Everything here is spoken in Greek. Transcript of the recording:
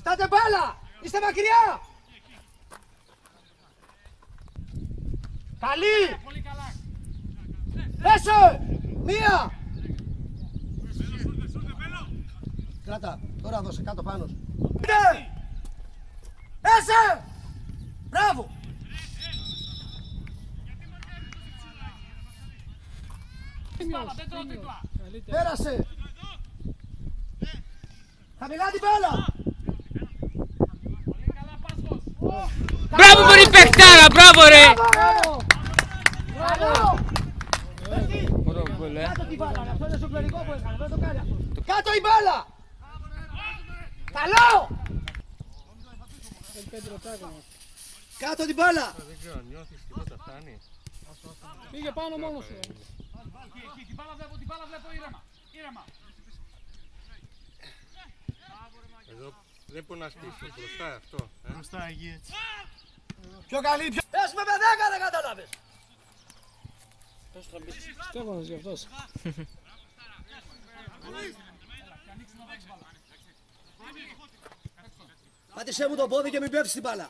Κοιτάτε μπάλα! Είστε μακριά! Καλή! Πολύ καλά. Έσαι! Μία! Κράτα, τώρα δώσε κάτω πάνω σου. Έσαι! Μπράβο! Πέρασε! Χαμηλά την μπάλα! Μπράβο μωρή παιχτάρα, μπράβο ρε! Μπράβο! Ωραίο γκολ, Κάτω την μπάλα, αυτό είναι σουπλερικό που έκανε, δεν το κάνει αυτό. Κάτω η μπάλα! Καλό! Κάτω την μπάλα! Δεν ξέρω, νιώθεις τίποτα, φτάνει. Πήγε πάνω μόνος του. Την μπάλα βλέπω ήρεμα. Εδώ δεν μπορεί να στήσει, μπροστά αυτό. Μπροστά εκεί έτσι. Πιο καλή, πιο... Πες με παιδάκα, δεν κατάλαβες! Στέφανος γι' αυτός. Πάτησέ μου το πόδι και μην πέφτεις την μπάλα.